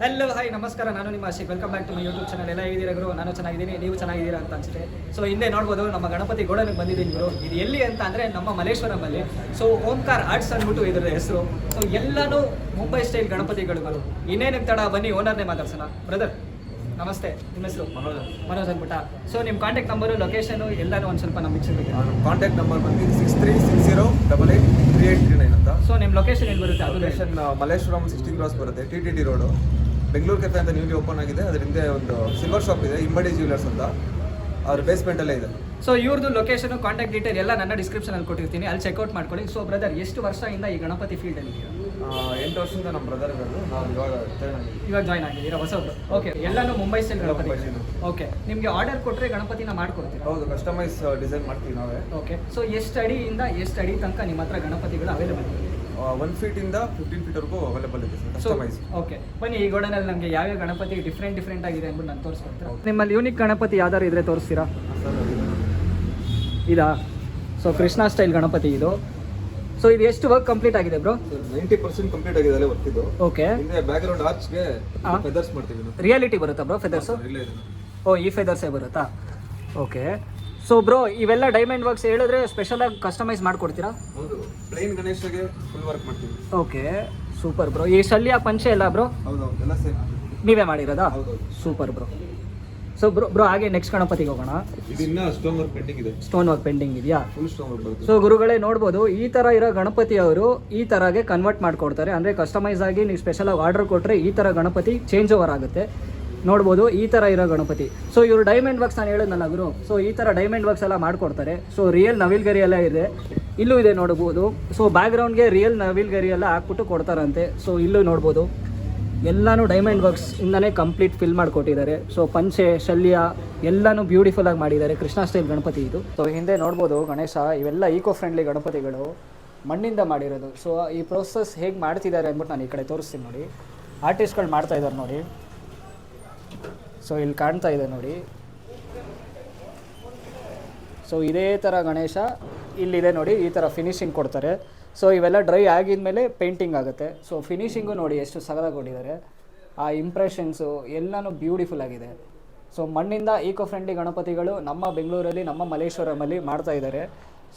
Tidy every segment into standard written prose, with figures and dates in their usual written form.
Hello hi ನಮಸ್ಕಾರ, ನಾನು ನಿಮ್ಮ Ashiq. Welcome back to my YouTube channel. ಎಲ್ಲ ಹೇಗಿದ್ದೀರಾ ಗುರು? ನಾನು ಚೆನ್ನಾಗಿದ್ದೀನಿ, ನೀವು ಚೆನ್ನಾಗಿದ್ದೀರಾ ಅಂತ ಅನ್ಸುತ್ತೆ. ಸೊ ಹಿಂದೆ ನೋಡ್ಬೋದು ನಮ್ಮ ಗಣಪತಿ ಗೋಡನಿಗೆ ಬಂದಿದ್ದೀನಿ ಗುರು. ಇದು ಎಲ್ಲಿ ಅಂತ ಅಂದರೆ ನಮ್ಮ ಮಲ್ಲೇಶ್ವರಮಲ್ಲಿ. ಸೊ ಓಂಕಾರ್ ಆರ್ಟ್ಸ್ ಅಂದ್ಬಿಟ್ಟು ಇದರ ಹೆಸರು. ಸೊ ಎಲ್ಲನೂ ಮುಂಬೈ ಸ್ಟೈಲ್ ಗಣಪತಿಗಳು. ಇನ್ನೇನಕ್ಕೆ ತಡ, ಬನ್ನಿ ಓನರ್ನೇ ಮಾತಾಡ್ಸೋಣ. ಬ್ರದರ್ ನಮಸ್ತೆ, ನಿಮ್ಮ ಹೆಸರು? ಮನೋಜ್ ಅಂದ್ಬಿಟ್ಟ. ಸೊ ನಿಮ್ಮ ಕಾಂಟ್ಯಾಕ್ಟ್ ನಂಬರು, ಲೊಕೇಶನು ಎಲ್ಲನೂ ಒಂದು ಸ್ವಲ್ಪ ನಮಗೆ ಸಿಗಬೇಕು. ಕಾಂಟ್ಯಾಕ್ಟ್ ನಂಬರ್ ಬಂದು 6360883839 ಅಂತ. ಸೊ ನಿಮ್ಮ ಲೊಕೇಶನ್ ಎಲ್ಲಿ ಬರುತ್ತೆ? ಅದು ಲೊಕೇಶನ್ ಮಲ್ಲೇಶ್ವರಂ 16 ಕ್ರಾಸ್ ಬರುತ್ತೆ, TTT ರೋಡು. ಬೆಂಗಳೂರು ಕೆಫೆ ಅಂತ ನ್ಯೂಲಿ ಓಪನ್ ಆಗಿದೆ. ಅದ್ರ ಹಿಂದೆ ಒಂದು ಸಿಲ್ವರ್ ಶಾಪ್ ಇದೆ, ಇಮ್ಮಡಿ ಜ್ಯುವೆಲರ್ಸ್ ಅಂತ. ಅದ್ರ ಬೇಸ್ಮೆಂಟಲ್ಲೇ ಇದೆ. ಸೊ ಇವ್ರದ್ದು ಲೊಕೇಶನ್, ಕಾಂಟ್ಯಾಕ್ಟ್ ಡೀಟೇಲ್ ಎಲ್ಲ ನನ್ನ ಡಿಸ್ಕ್ರಿಪ್ಷನಲ್ಲಿ ಕೊಟ್ಟಿರ್ತೀನಿ, ಅಲ್ಲಿ ಚೆಕ್ಔಟ್ ಮಾಡ್ಕೊಳ್ಳಿ. ಸೊ ಬ್ರದರ್, ಎಷ್ಟು ವರ್ಷದಿಂದ ಈ ಗಣಪತಿ ಫೀಲ್ಡಲ್ಲಿ ಇದೆಯಾ? 8 ವರ್ಷದಿಂದ ನಮ್ಮ ಬ್ರದರ್ ಇರೋದು. ನಾವು ಇವಾಗ ಜಾಯ್ನ್ ಆಗಿದ್ದೀರಾ ಹೊಸಬ್ರು? ಓಕೆ. ಎಲ್ಲನೂ ಮುಂಬೈ ಸ್ಟೈಲ್ ಗಣಪತಿ. ಓಕೆ. ನಿಮಗೆ ಆರ್ಡರ್ ಕೊಟ್ಟರೆ ಗಣಪತಿನ ಮಾಡ್ಕೊಡ್ತೀರಾ? ಹೌದು, ಕಸ್ಟಮೈಸ್ ಡಿಸೈನ್ ಮಾಡ್ತೀವಿ ನಾವೇ. ಓಕೆ. ಸೊ ಎಷ್ಟು ಅಡಿಯಿಂದ ಎಷ್ಟು ಅಡಿ ತನಕ ನಿಮ್ಮ ಹತ್ರ ಗಣಪತಿಗಳು ಅವೈಲೇಬಲ್ ಇದೆ? 1 ಫೀಟಿಂದ 15 ಫೀಟ್ವರೆಗೂ ಅವೈಲೇಬಲ್ ಇದೆ ಸರ್, ಕಸ್ಟಮೈಸ್. ಓಕೆ, ಬನ್ನಿ. ಈ ಗೋಡನಲ್ಲಿ ನಮಗೆ ಯಾವ್ಯಾವ ಗಣಪತಿ ಡಿಫ್ರೆಂಟ್ ಆಗಿದೆ ಅಂದ್ಬಿಟ್ಟು ನಾನು ತೋರಿಸ್ಕೊಡ್ತೀನಿ. ನಿಮ್ಮಲ್ಲಿ ಯೂನಿಕ್ ಗಣಪತಿ ಯಾವ್ದಾರು ಇದ್ರೆ ತೋರಿಸ್ತೀರಾ? ಇದಾ? ಸೊ ಕೃಷ್ಣ ಸ್ಟೈಲ್ ಗಣಪತಿ ಇದು. ಸೊ ಇದು ಎಷ್ಟು ವರ್ಕ್ ಕಂಪ್ಲೀಟ್ ಆಗಿದೆ ಬ್ರೋ? 90% ಕಂಪ್ಲೀಟ್ ಆಗಿದೆ, ಅಲ್ಲೇ ವರ್ಕ್ ಇದು. ಓಕೆ. ಹಿಂದೆ ಬ್ಯಾಕ್ಗ್ರೌಂಡ್ ಆರ್ಚ್ಗೆ ಫೆದರ್ಸ್ ಮಾಡ್ತೀವಿ ನಾವು. ರಿಯಾಲಿಟಿ ಬರುತ್ತಾ ಬ್ರೋ ಫೆದರ್ಸು? ಇಲ್ಲೇ ಇದೆ. ಓ, ಈ ಫೆದರ್ಸೇ ಬರುತ್ತಾ? ಓಕೆ. ಸೊ ಬ್ರೋ, ಇವೆಲ್ಲ ಡೈಮಂಡ್ ವರ್ಕ್ಸ್ ಹೇಳಿದ್ರೆ ಸ್ಪೆಷಲ್ ಆಗಿ ಕಸ್ಟಮೈಸ್ ಮಾಡ್ಕೊಡ್ತೀರಾ? ಹೌದು, ಪ್ಲೇನ್ ಗಣೇಶಗೆ ಫುಲ್ ವರ್ಕ್ ಮಾಡ್ತೀವಿ. Okay, super bro. ಈ ಶಲ್ಯ ಪಂಚೆ ಎಲ್ಲ ಬ್ರೋ ಹೌದು, ಎಲ್ಲ ಸೇಮ್ ನೀವೇ ಮಾಡಿರೋದಾ? ಹೌದು. Super bro. ಸೊ ಬ್ರೋ ಹಾಗೆ ನೆಕ್ಸ್ಟ್ ಗಣಪತಿಗೆ ಹೋಗೋಣ. ಇದು ಇನ್ನ ಸ್ಟೋನ್ ವರ್ಕ್ ಪೆಂಡಿಂಗ್ ಇದೆ. ಸ್ಟೋನ್ ವರ್ಕ್ ಪೆಂಡಿಂಗ್ ಇದೆಯಾ? ಫುಲ್ ಸ್ಟೋನ್ ವರ್ಕ್ ಬರುತ್ತೆ. ಸೊ ಗುರುಗಳೇ ನೋಡ್ಬೋದು, ಈ ಥರ ಇರೋ ಗಣಪತಿ ಅವರು ಈ ಥರಗೆ ಕನ್ವರ್ಟ್ ಮಾಡ್ಕೊಡ್ತಾರೆ. ಅಂದರೆ ಕಸ್ಟಮೈಸ್ ಆಗಿ ನೀವು ಸ್ಪೆಷಲ್ ಆಗಿ ಆರ್ಡರ್ ಕೊಟ್ಟರೆ ಈ ಥರ ಗಣಪತಿ ಚೇಂಜ್ ಓವರ್ ಆಗುತ್ತೆ. ನೋಡ್ಬೋದು ಈ ಥರ ಇರೋ ಗಣಪತಿ. ಸೊ ಇವರು ಡೈಮಂಡ್ ವರ್ಕ್ಸ್ ನಾನು ಹೇಳಿದ್ನಲ್ಲ ಗುರು, ಸೊ ಈ ಥರ ಡೈಮಂಡ್ ವರ್ಕ್ಸ್ ಎಲ್ಲ ಮಾಡ್ಕೊಡ್ತಾರೆ. ಸೊ ರಿಯಲ್ ನವಿಲ್ಗರಿ ಎಲ್ಲ ಇದೆ, ಇಲ್ಲೂ ಇದೆ ನೋಡ್ಬೋದು. ಸೊ ಬ್ಯಾಕ್ಗ್ರೌಂಡ್ಗೆ ರಿಯಲ್ ನವಿಲ್ಗರಿ ಎಲ್ಲ ಹಾಕ್ಬಿಟ್ಟು ಕೊಡ್ತಾರಂತೆ. ಸೊ ಇಲ್ಲೂ ನೋಡ್ಬೋದು ಎಲ್ಲನೂ ಡೈಮಂಡ್ ವರ್ಕ್ಸ್ ಇಂದನೇ ಕಂಪ್ಲೀಟ್ ಫಿಲ್ ಮಾಡಿಕೊಟ್ಟಿದ್ದಾರೆ. ಸೊ ಪಂಚೆ, ಶಲ್ಯ ಎಲ್ಲನೂ ಬ್ಯೂಟಿಫುಲ್ಲಾಗಿ ಮಾಡಿದ್ದಾರೆ. ಕೃಷ್ಣ ಸ್ಟೈಲ್ ಗಣಪತಿ ಇದು. ಸೊ ಹಿಂದೆ ನೋಡ್ಬೋದು ಗಣೇಶ, ಇವೆಲ್ಲ ಈಕೋ ಫ್ರೆಂಡ್ಲಿ ಗಣಪತಿಗಳು, ಮಣ್ಣಿಂದ ಮಾಡಿರೋದು. ಸೊ ಈ ಪ್ರೋಸೆಸ್ ಹೇಗೆ ಮಾಡ್ತಿದ್ದಾರೆ ಅಂದ್ಬಿಟ್ಟು ನಾನು ಈ ಕಡೆ ತೋರಿಸ್ತೀನಿ ನೋಡಿ. ಆರ್ಟಿಸ್ಟ್ಗಳು ಮಾಡ್ತಾ ಇದ್ದಾರೆ ನೋಡಿ. ಸೊ ಇಲ್ಲಿ ಕಾಣ್ತಾ ಇದೆ ನೋಡಿ. ಸೊ ಇದೇ ಥರ ಗಣೇಶ ಇಲ್ಲಿದೆ ನೋಡಿ, ಈ ಥರ ಫಿನಿಶಿಂಗ್ ಕೊಡ್ತಾರೆ. ಸೊ ಇವೆಲ್ಲ ಡ್ರೈ ಆಗಿದ್ಮೇಲೆ ಪೇಂಟಿಂಗ್ ಆಗುತ್ತೆ. ಸೊ ಫಿನಿಶಿಂಗು ನೋಡಿ ಎಷ್ಟು ಸಗದಾಗಿ ಕೊಟ್ಟಿದ್ದಾರೆ. ಆ ಇಂಪ್ರೆಷನ್ಸು ಎಲ್ಲನೂ ಬ್ಯೂಟಿಫುಲ್ ಆಗಿದೆ. ಸೊ ಮಣ್ಣಿಂದ ಈಕೋ ಫ್ರೆಂಡ್ಲಿ ಗಣಪತಿಗಳು ನಮ್ಮ ಬೆಂಗಳೂರಲ್ಲಿ, ನಮ್ಮ ಮಲ್ಲೇಶ್ವರಮಲ್ಲಿ ಮಾಡ್ತಾ ಇದ್ದಾರೆ.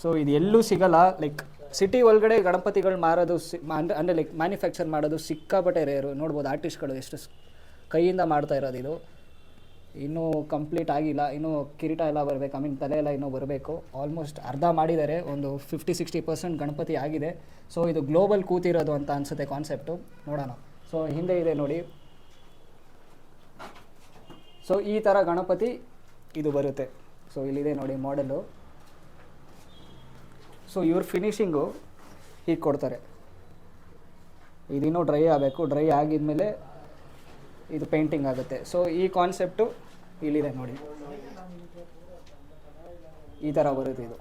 ಸೊ ಇದು ಎಲ್ಲೂ ಸಿಗಲ್ಲ. ಲೈಕ್ ಸಿಟಿ ಒಳಗಡೆ ಗಣಪತಿಗಳು ಮಾರೋದು ಅಂದರೆ ಲೈಕ್ ಮ್ಯಾನುಫ್ಯಾಕ್ಚರ್ ಮಾಡೋದು ಸಿಕ್ಕಾಪಟ್ಟೆ ರೇರು. ನೋಡ್ಬೋದು ಆರ್ಟಿಸ್ಟ್ಗಳು ಎಷ್ಟು ಕೈಯಿಂದ ಮಾಡ್ತಾ ಇರೋದು. ಇದು ಇನ್ನೂ ಕಂಪ್ಲೀಟ್ ಆಗಿಲ್ಲ, ಇನ್ನೂ ಕಿರೀಟ ಎಲ್ಲ ಬರಬೇಕು, ತಲೆ ಎಲ್ಲ ಇನ್ನೂ ಬರಬೇಕು. ಆಲ್ಮೋಸ್ಟ್ ಅರ್ಧ ಮಾಡಿದ್ದಾರೆ, ಒಂದು 50-60% ಗಣಪತಿ ಆಗಿದೆ. ಸೊ ಇದು ಗ್ಲೋಬಲ್ ಕೂತಿರೋದು ಅಂತ ಅನಿಸುತ್ತೆ ಕಾನ್ಸೆಪ್ಟು. ನೋಡೋಣ. ಸೊ ಹಿಂದೆ ಇದೆ ನೋಡಿ. ಸೊ ಈ ಥರ ಗಣಪತಿ ಇದು ಬರುತ್ತೆ. ಸೊ ಇಲ್ಲಿದೆ ನೋಡಿ ಮಾಡೆಲ್ಲು. ಸೊ ಇವ್ರ ಫಿನಿಶಿಂಗು ಹೀಗೆ ಕೊಡ್ತಾರೆ. ಇದಿನ್ನೂ ಡ್ರೈ ಆಗಬೇಕು. ಡ್ರೈ ಆಗಿದ್ಮೇಲೆ ಇದು ಪೇಂಟಿಂಗ್ ಆಗುತ್ತೆ. ಸೊ ಈ ಕಾನ್ಸೆಪ್ಟು ಇಲ್ಲಿದೆ ನೋಡಿ, ಈ ಥರ ಬರುತ್ತೆ. ಇದು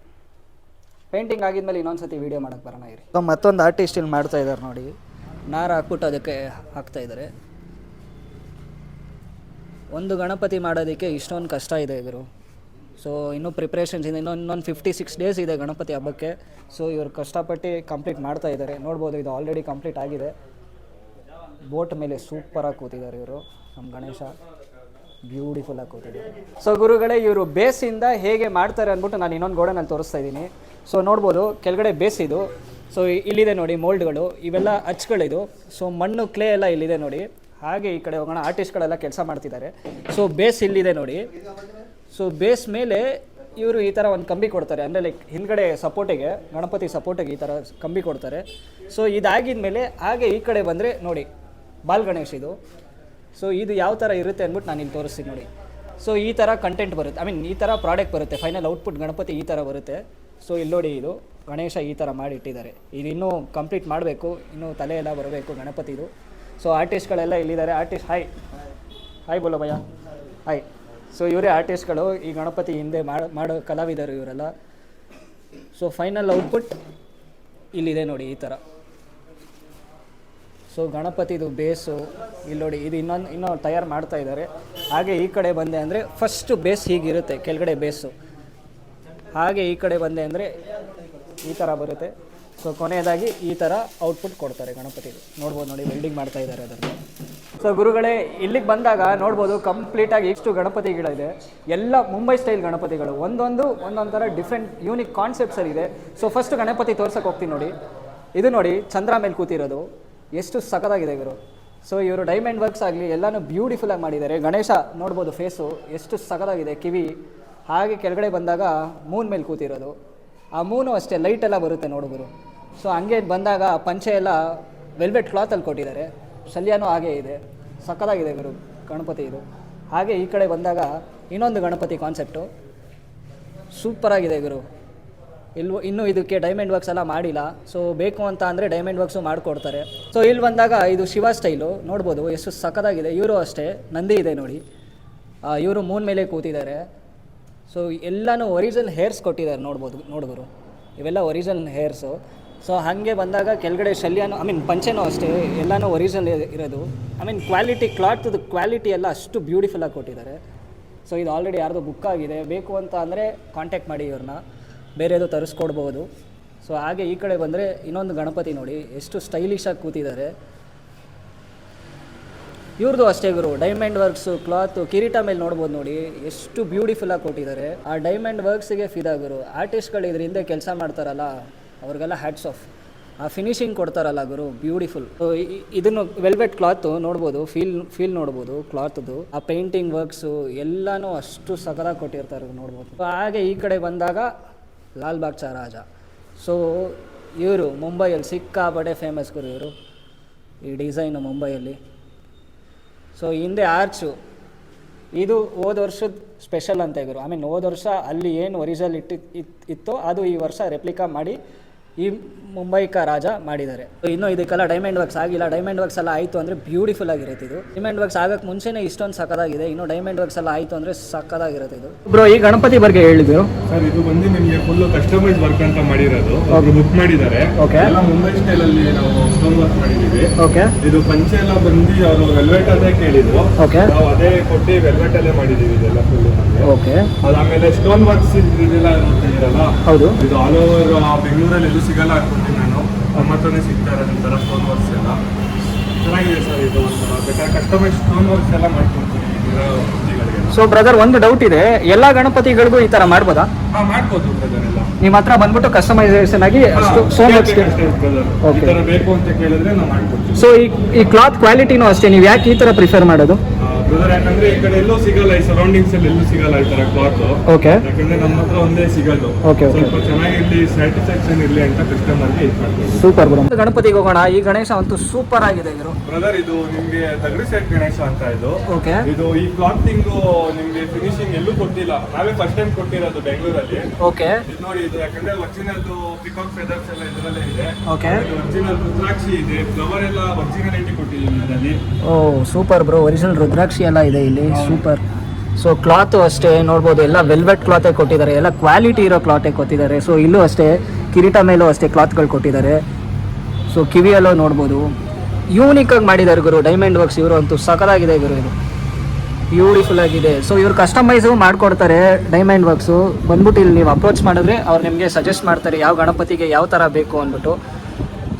ಪೇಂಟಿಂಗ್ ಆಗಿದ್ಮೇಲೆ ಇನ್ನೊಂದು ಸತಿ ವೀಡಿಯೋ ಮಾಡೋಕ್ಕೆ ಬರೋಣ ಇರಿ. ಸೊ ಮತ್ತೊಂದು ಆರ್ಟಿಸ್ಟ್ ಇಲ್ಲಿ ಮಾಡ್ತಾ ಇದ್ದಾರೆ ನೋಡಿ, ನಾರು ಹಾಕ್ಬಿಟ್ಟು ಅದಕ್ಕೆ ಹಾಕ್ತಾ ಇದ್ದಾರೆ. ಒಂದು ಗಣಪತಿ ಮಾಡೋದಕ್ಕೆ ಇಷ್ಟೊಂದು ಕಷ್ಟ ಇದೆ ಇವರು. ಸೊ ಇನ್ನೂ ಪ್ರಿಪ್ರೇಷನ್ಸ್ ಇದೆ, ಇನ್ನೊಂದು 56 ಡೇಸ್ ಇದೆ ಗಣಪತಿ ಹಬ್ಬಕ್ಕೆ. ಸೊ ಇವರು ಕಷ್ಟಪಟ್ಟು ಕಂಪ್ಲೀಟ್ ಮಾಡ್ತಾ ಇದ್ದಾರೆ. ನೋಡ್ಬೋದು ಇದು ಆಲ್ರೆಡಿ ಕಂಪ್ಲೀಟ್ ಆಗಿದೆ. ಬೋಟ್ ಮೇಲೆ ಸೂಪರಾಗಿ ಕೂತಿದ್ದಾರೆ ಇವರು. ನಮ್ಮ ಗಣೇಶ ಬ್ಯೂಟಿಫುಲ್ಲಾಗಿ ಕೂತಿದ್ದಾರೆ. ಸೊ ಗುರುಗಳೇ, ಇವರು ಬೇಸಿಂದ ಹೇಗೆ ಮಾಡ್ತಾರೆ ಅಂದ್ಬಿಟ್ಟು ನಾನು ಇನ್ನೊಂದು ಗೋಡನಲ್ಲಿ ತೋರಿಸ್ತಾ ಇದ್ದೀನಿ. ಸೊ ನೋಡ್ಬೋದು ಕೆಳಗಡೆ ಬೇಸ್ ಇದು. ಸೊ ಇಲ್ಲಿದೆ ನೋಡಿ ಮೋಲ್ಡ್ಗಳು, ಇವೆಲ್ಲ ಅಚ್ಗಳಿದು. ಸೊ ಮಣ್ಣು, ಕ್ಲೇ ಎಲ್ಲ ಇಲ್ಲಿದೆ ನೋಡಿ. ಹಾಗೆ ಈ ಕಡೆ ಹೋಗೋಣ, ಆರ್ಟಿಸ್ಟ್ಗಳೆಲ್ಲ ಕೆಲಸ ಮಾಡ್ತಿದ್ದಾರೆ. ಸೊ ಬೇಸ್ ಇಲ್ಲಿದೆ ನೋಡಿ. ಸೊ ಬೇಸ್ ಮೇಲೆ ಇವರು ಈ ಥರ ಒಂದು ಕಂಬಿ ಕೊಡ್ತಾರೆ. ಅಂದರೆ ಲೈಕ್ ಹಿಂದ್ಗಡೆ ಸಪೋರ್ಟಿಗೆ, ಗಣಪತಿ ಸಪೋರ್ಟಿಗೆ ಈ ಥರ ಕಂಬಿ ಕೊಡ್ತಾರೆ. ಸೊ ಇದಾಗಿದ್ಮೇಲೆ ಹಾಗೆ ಈ ಕಡೆ ಬಂದರೆ ನೋಡಿ ಬಾಲ್ ಗಣೇಶ್ ಇದು. ಸೊ ಇದು ಯಾವ ಥರ ಇರುತ್ತೆ ಅಂದ್ಬಿಟ್ಟು ನಾನು ಇಲ್ಲಿ ತೋರಿಸ್ತೀನಿ ನೋಡಿ. ಸೊ ಈ ಥರ ಕಂಟೆಂಟ್ ಬರುತ್ತೆ, ಈ ಥರ ಪ್ರಾಡಕ್ಟ್ ಬರುತ್ತೆ. ಫೈನಲ್ ಔಟ್ಪುಟ್ ಗಣಪತಿ ಈ ಥರ ಬರುತ್ತೆ. ಸೊ ಇಲ್ಲಿ ನೋಡಿ ಇದು ಗಣೇಶ ಈ ಥರ ಮಾಡಿ ಇಟ್ಟಿದ್ದಾರೆ. ಇದು ಇನ್ನೂ ಕಂಪ್ಲೀಟ್ ಮಾಡಬೇಕು, ಇನ್ನೂ ತಲೆ ಎಲ್ಲ ಬರಬೇಕು ಗಣಪತಿದು. ಸೊ ಆರ್ಟಿಸ್ಟ್ಗಳೆಲ್ಲ ಇಲ್ಲಿದ್ದಾರೆ. ಆರ್ಟಿಸ್ಟ್ ಹಾಯ್ ಬೋಲೋ ಭಯ್ಯ, ಹಾಯ್. ಸೊ ಇವರೇ ಆರ್ಟಿಸ್ಟ್ಗಳು, ಈ ಗಣಪತಿ ಹಿಂದೆ ಮಾಡೋ ಕಲಾವಿದರು ಇವರೆಲ್ಲ. ಸೊ ಫೈನಲ್ ಔಟ್ಪುಟ್ ಇಲ್ಲಿದೆ ನೋಡಿ ಈ ಥರ. ಸೊ ಗಣಪತಿದು ಬೇಸು ಇಲ್ಲಿ ನೋಡಿ, ಇದು ಇನ್ನೂ ತಯಾರು ಮಾಡ್ತಾ ಇದ್ದಾರೆ. ಹಾಗೆ ಈ ಕಡೆ ಬಂದೆ ಅಂದರೆ ಫಸ್ಟು ಬೇಸ್ ಹೀಗಿರುತ್ತೆ, ಕೆಳಗಡೆ ಬೇಸು. ಹಾಗೆ ಈ ಕಡೆ ಬಂದೆ ಅಂದರೆ ಈ ಥರ ಬರುತ್ತೆ. ಸೊ ಕೊನೆಯದಾಗಿ ಈ ಥರ ಔಟ್ಪುಟ್ ಕೊಡ್ತಾರೆ ಗಣಪತಿದು. ನೋಡ್ಬೋದು ನೋಡಿ, ವೆಲ್ಡಿಂಗ್ ಮಾಡ್ತಾ ಇದ್ದಾರೆ ಅದರಲ್ಲಿ. ಸೊ ಗುರುಗಳೇ, ಇಲ್ಲಿಗೆ ಬಂದಾಗ ನೋಡ್ಬೋದು ಕಂಪ್ಲೀಟಾಗಿ ಇಷ್ಟು ಗಣಪತಿಗಳಿದೆ. ಎಲ್ಲ ಮುಂಬೈ ಸ್ಟೈಲ್ ಗಣಪತಿಗಳು, ಒಂದೊಂದು ಥರ ಡಿಫ್ರೆಂಟ್ ಯೂನಿಕ್ ಕಾನ್ಸೆಪ್ಟ್ಸಲ್ಲಿದೆ. ಸೊ ಫಸ್ಟ್ ಗಣಪತಿ ತೋರ್ಸಕ್ಕೆ ಹೋಗ್ತೀನಿ ನೋಡಿ. ಇದು ನೋಡಿ, ಚಂದ್ರ ಮೇಲೆ ಕೂತಿರೋದು ಎಷ್ಟು ಸಖತ್ತಾಗಿದೆ ಗುರು. ಸೊ ಇವರು ಡೈಮಂಡ್ ವರ್ಕ್ಸ್ ಆಗಲಿ ಎಲ್ಲನೂ ಬ್ಯೂಟಿಫುಲ್ಲಾಗಿ ಮಾಡಿದ್ದಾರೆ. ಗಣೇಶ ನೋಡ್ಬೋದು ಫೇಸು ಎಷ್ಟು ಸಖತ್ತಾಗಿದೆ, ಕಿವಿ. ಹಾಗೆ ಕೆಳಗಡೆ ಬಂದಾಗ ಮೂನ್ ಮೇಲೆ ಕೂತಿರೋದು, ಆ ಮೂನು ಅಷ್ಟೇ ಲೈಟ್ ಎಲ್ಲ ಬರುತ್ತೆ ನೋಡುಗರು. ಸೊ ಹಂಗೆ ಬಂದಾಗ ಪಂಚೆ ಎಲ್ಲ ವೆಲ್ವೆಟ್ ಕ್ಲಾತಲ್ಲಿ ಕೊಟ್ಟಿದ್ದಾರೆ, ಶಲ್ಯನೂ ಹಾಗೇ ಇದೆ, ಸಖತ್ತಾಗಿದೆ ಗುರು ಗಣಪತಿ ಇದು. ಹಾಗೆ ಈ ಕಡೆ ಬಂದಾಗ ಇನ್ನೊಂದು ಗಣಪತಿ ಕಾನ್ಸೆಪ್ಟು ಸೂಪರಾಗಿದೆ ಗುರು. ಇನ್ನೂ ಇದಕ್ಕೆ ಡೈಮಂಡ್ ವರ್ಕ್ಸ್ ಎಲ್ಲ ಮಾಡಿಲ್ಲ. ಸೊ ಬೇಕು ಅಂತ ಅಂದರೆ ಡೈಮಂಡ್ ವರ್ಕ್ಸು ಮಾಡಿಕೊಡ್ತಾರೆ. ಸೊ ಇಲ್ಲಿ ಬಂದಾಗ ಇದು ಶಿವ ಸ್ಟೈಲು ನೋಡ್ಬೋದು, ಎಷ್ಟು ಸಖತ್ತಾಗಿದೆ. ಇವರು ಅಷ್ಟೇ ನಂದಿ ಇದೆ ನೋಡಿ, ಇವರು ಮೂನ್ ಮೇಲೆ ಕೂತಿದ್ದಾರೆ. ಸೊ ಎಲ್ಲನೂ ಒರಿಜಿನಲ್ ಹೇರ್ಸ್ ಕೊಟ್ಟಿದ್ದಾರೆ ನೋಡುಗರು, ಇವೆಲ್ಲ ಒರಿಜಿನಲ್ ಹೇರ್ಸು. ಸೊ ಹಾಗೆ ಬಂದಾಗ ಕೆಳಗಡೆ ಶಲ್ಯನೂ ಪಂಚೆನೂ ಅಷ್ಟೇ ಎಲ್ಲನೂ ಒರಿಜಿನಲ್ ಇರೋದು. ಕ್ವಾಲಿಟಿ, ಕ್ಲಾತ್ದು ಕ್ವಾಲಿಟಿ ಎಲ್ಲ ಅಷ್ಟು ಬ್ಯೂಟಿಫುಲ್ಲಾಗಿ ಕೊಟ್ಟಿದ್ದಾರೆ. ಸೊ ಇದು ಆಲ್ರೆಡಿ ಯಾರ್ದು ಬುಕ್ ಆಗಿದೆ, ಬೇಕು ಅಂತ ಅಂದರೆ ಕಾಂಟ್ಯಾಕ್ಟ್ ಮಾಡಿ ಇವ್ರನ್ನ, ಬೇರೆದು ತರಿಸ್ಕೊಡ್ಬೋದು. ಸೊ ಹಾಗೆ ಈ ಕಡೆ ಬಂದರೆ ಇನ್ನೊಂದು ಗಣಪತಿ ನೋಡಿ, ಎಷ್ಟು ಸ್ಟೈಲಿಶಾಗಿ ಕೂತಿದ್ದಾರೆ. ಇವ್ರದ್ದು ಅಷ್ಟೇ ಗುರು, ಡೈಮಂಡ್ ವರ್ಕ್ಸು ಕ್ಲಾತು ಕಿರೀಟ ಮೇಲೆ ನೋಡ್ಬೋದು ನೋಡಿ, ಎಷ್ಟು ಬ್ಯೂಟಿಫುಲ್ಲಾಗಿ ಕೊಟ್ಟಿದ್ದಾರೆ. ಆ ಡೈಮಂಡ್ ವರ್ಕ್ಸಿಗೆ ಫಿದಾ ಗುರು. ಆರ್ಟಿಸ್ಟ್ಗಳು ಇದ್ರ ಹಿಂದೆ ಕೆಲಸ ಮಾಡ್ತಾರಲ್ಲ, ಅವ್ರಿಗೆಲ್ಲ ಹ್ಯಾಟ್ಸ್ ಆಫ್. ಆ ಫಿನಿಶಿಂಗ್ ಕೊಡ್ತಾರಲ್ಲ ಗುರು, ಬ್ಯೂಟಿಫುಲ್. ಇದನ್ನು ವೆಲ್ವೆಟ್ ಕ್ಲಾತು ನೋಡ್ಬೋದು, ಫೀಲ್ ನೋಡ್ಬೋದು ಕ್ಲಾತ್ದು. ಆ ಪೇಂಟಿಂಗ್ ವರ್ಕ್ಸು ಎಲ್ಲನೂ ಅಷ್ಟು ಸಖತ್ತಾಗಿ ಕೊಟ್ಟಿರ್ತಾರೆ ನೋಡ್ಬೋದು. ಹಾಗೆ ಈ ಕಡೆ ಬಂದಾಗ ಲಾಲ್ಬಾಗ್ ಚಾ ರಾಜ. ಸೊ ಇವರು ಮುಂಬೈಯಲ್ಲಿ ಸಿಕ್ಕಾಪಟ್ಟೆ ಫೇಮಸ್ ಗುರು ಇವರು, ಈ ಡಿಸೈನು ಮುಂಬೈಯಲ್ಲಿ. ಸೊ ಹಿಂದೆ ಆರ್ಚು ಇದು ಹೋದ ವರ್ಷದ ಸ್ಪೆಷಲ್ ಅಂತ ಗುರು. ಹೋದ ವರ್ಷ ಅಲ್ಲಿ ಏನು ಒರಿಜಿನಲ್ ಇತ್ತೋ ಅದು ಈ ವರ್ಷ ರೆಪ್ಲಿಕಾ ಮಾಡಿ ಈ ಮುಂಬೈ ಕಾ ರಾಜ ಮಾಡಿದ್ದಾರೆ. ಇನ್ನೂ ಇದಕ್ಕೆಲ್ಲ ಡೈಮಂಡ್ ವರ್ಕ್ಸ್ ಆಗಿಲ್ಲ. ಡೈಮಂಡ್ ವರ್ಕ್ಸ್ ಎಲ್ಲ ಆಯಿತು ಅಂದರೆ ಬ್ಯೂಟಿಫುಲ್ ಆಗಿರುತ್ತೆ ಇದು. ಡೈಮಂಡ್ ವರ್ಕ್ಸ್ ಆಗೋಕ್ಕೆ ಮುಂಚೆನೇ ಇಷ್ಟೊಂದು ಸಖತ್ತಾಗಿದೆ, ಇನ್ನು ಡೈಮಂಡ್ ವರ್ಕ್ಸ್ ಎಲ್ಲ ಆಯಿತು ಅಂದರೆ ಸಖತ್ತಾಗಿರುತ್ತೆ ಇದು. ಬ್ರೋ, ಈ ಗಣಪತಿ ಬಗ್ಗೆ ಹೇಳಿದ್ರು ಸರ್, ಇದು ಬಂದು ನಿಮಗೆ ಫುಲ್ ಕಸ್ಟಮೈಸ್ ವರ್ಕ್ ಅಂತ ಮಾಡಿರೋದು, ಬುಕ್ ಮಾಡಿದ್ದಾರೆ. ಎಲ್ಲ ಮುಂಬೈ ಸ್ಟೈಲ್ ಅಲ್ಲಿ ನಾವು ಸ್ಟೋನ್ ವರ್ಕ್ ಮಾಡಿದೀವಿ. ಇದು ಪಂಚೆ ಎಲ್ಲ ಬಂದು ಅವರು ವೆಲ್ವೆಟ್ ಅದೇ ಕೇಳಿದ್ರು, ನಾವು ಅದೇ ಕೊಟ್ಟು ವೆಲ್ವೆಟ್ ಅಲ್ಲೇ ಮಾಡಿದೀವಿ ಇದೆಲ್ಲ ಫುಲ್. ಅದಾದ್ಮೇಲೆ ಸ್ಟೋನ್ ವರ್ಕ್ಸ್ ಇದೆಲ್ಲ ಇರಲ್ಲ, ಹೌದು, ಇದು ಆಲ್ ಓವರ್ ಬೆಂಗಳೂರಲ್ಲಿ ಎಲ್ಲೂ ಸಿಗಲ್ಲ ಅನ್ಕೊಂತೀನಿ ನಾನು. ನಮ್ಮ ಹತ್ರನೇ ಸಿಗ್ತಾರೆ ಒಂಥರ ಸ್ಟೋನ್ ವರ್ಕ್ಸ್ ಎಲ್ಲ ಚೆನ್ನಾಗಿದೆ ಸರ್. ಇದು ಒಂಥರ ಬೇಕಾದ್ರೆ ಕಸ್ಟಮೈಸ್ ಸ್ಟೋನ್ ವರ್ಕ್ಸ್ ಎಲ್ಲ ಮಾಡ್ಕೊಡ್ತೀನಿ ಕುರ್ತಿಗಳಿಗೆ. ಸೊ ಬ್ರದರ್, ಒಂದು ಡೌಟ್ ಇದೆ, ಎಲ್ಲ ಗಣಪತಿಗಳಿಗೂ ಈ ಥರ ಮಾಡ್ಬೋದಾ? ಮಾಡ್ಬೋದು ಬ್ರದರ್. ಎಲ್ಲ ನಿಮ್ಮ ಹತ್ರ ಬಂದ್ಬಿಟ್ಟು ಕಸ್ಟಮೈಸೇಷನ್ ಆಗಿ ಸ್ಟೋನ್ ವರ್ಕ್ಸ್ ಈ ಥರ ಬೇಕು ಅಂತ ಕೇಳಿದ್ರೆ ನಾವು ಮಾಡ್ಕೊಡ್ತೀವಿ. ಸೊ ಈ ಕ್ಲಾತ್ ಕ್ವಾಲಿಟಿನೂ ಅಷ್ಟೇ, ನೀವು ಯಾಕೆ ಈ ಥರ ಪ್ರಿಫರ್ ಮಾಡೋದು? ಬ್ರದರ್, ಯಾಕಂದ್ರೆ ಈ ಕಡೆ ಎಲ್ಲೂ ಸಿಗಲ್ಲ, ಈ ಸರೌಂಡಿಂಗ್ಸ್ ಅಲ್ಲಿ ಎಲ್ಲೂ ಸಿಗಲ್ಲ ಈ ತರ ಕ್ಲಾತ್. ಯಾಕಂದ್ರೆ ನಮ್ಮ ಹತ್ರ ಒಂದೇ ಸಿಗೋದು. ಸ್ವಲ್ಪ ಚೆನ್ನಾಗಿರ್ಲಿ, ಸ್ಯಾಟಿಸ್ಫ್ಯಾಕ್ಷನ್ ಇರ್ಲಿ ಅಂತ ಕಸ್ಟಮರ್ಗೆ ಇದು ಮಾಡ್ತೀವಿ. Super bro. ಗಣಪತಿಗೆ ಹೋಗೋಣ. ಈ ಗಣೇಶ ಅಂತೂ ಸೂಪರ್ ಆಗಿದೆ ಬ್ರದರ್. ಇದು ನಿಮ್ಗೆ ತಗಡಿ ಸೆಟ್ ಗಣೇಶ ಅಂತ ಇದು. ಇದು ಈ ಕ್ಲಾತಿಂಗ್ ನಿಮ್ಗೆ ಫಿನಿಶಿಂಗ್ ಎಲ್ಲೂ ಕೊಟ್ಟಿಲ್ಲ, ನಾವೇ ಫಸ್ಟ್ ಟೈಮ್ ಕೊಟ್ಟಿರೋದು ಬೆಂಗಳೂರಲ್ಲಿ. ಇದು ನೋಡಿ, ಇದು ಯಾಕಂದ್ರೆ ಒರಿಜಿನಲ್ ಪಿಕಾಕ್ ಫೆದರ್ಸ್ ಎಲ್ಲ ಇದರಲ್ಲೇ ಇದೆ. ಒರಿಜಿನಲ್ ರುದ್ರಾಕ್ಷಿ ಇದೆ, ಫ್ಲವರ್ ಎಲ್ಲ ಒರಿಜಿನಾಲಿಟಿ ಕೊಟ್ಟಿದ್ದೀವಿ ಇದರಲ್ಲಿ. ಸೂಪರ್ ಬ್ರೋ, ಒರಿಜಿನಲ್ ರುದ್ರಾಕ್ಷಿ ಎಲ್ಲ ಇದೆ ಇಲ್ಲಿ, ಸೂಪರ್. ಸೊ ಕ್ಲಾತು ಅಷ್ಟೇ ನೋಡ್ಬೋದು, ಎಲ್ಲ ವೆಲ್ವೆಟ್ ಕ್ಲಾತೇ ಕೊಟ್ಟಿದ್ದಾರೆ, ಎಲ್ಲ ಕ್ವಾಲಿಟಿ ಇರೋ ಕ್ಲಾತೇ ಕೊಟ್ಟಿದ್ದಾರೆ. ಸೊ ಇಲ್ಲೂ ಅಷ್ಟೇ, ಕಿರೀಟ ಮೇಲೂ ಅಷ್ಟೇ ಕ್ಲಾತ್ಗಳು ಕೊಟ್ಟಿದ್ದಾರೆ. ಸೊ ಕಿವಿಯಲ್ಲೂ ನೋಡ್ಬೋದು, ಯೂನಿಕಾಗಿ ಮಾಡಿದ್ದಾರೆ ಗುರು ಡೈಮಂಡ್ ವರ್ಕ್ಸ್. ಇವರು ಅಂತೂ ಸಖತ್ತಾಗಿದೆ ಗುರು, ಇದು ಬ್ಯೂಟಿಫುಲ್ ಆಗಿದೆ. ಸೊ ಇವ್ರು ಕಸ್ಟಮೈಸು ಮಾಡಿಕೊಡ್ತಾರೆ ಡೈಮಂಡ್ ವರ್ಕ್ಸು. ಬಂದ್ಬಿಟ್ಟು ಇಲ್ಲಿ ನೀವು ಅಪ್ರೋಚ್ ಮಾಡಿದ್ರೆ ಅವ್ರು ನಿಮಗೆ ಸಜೆಸ್ಟ್ ಮಾಡ್ತಾರೆ ಯಾವ ಗಣಪತಿಗೆ ಯಾವ ಥರ ಬೇಕು ಅಂದ್ಬಿಟ್ಟು.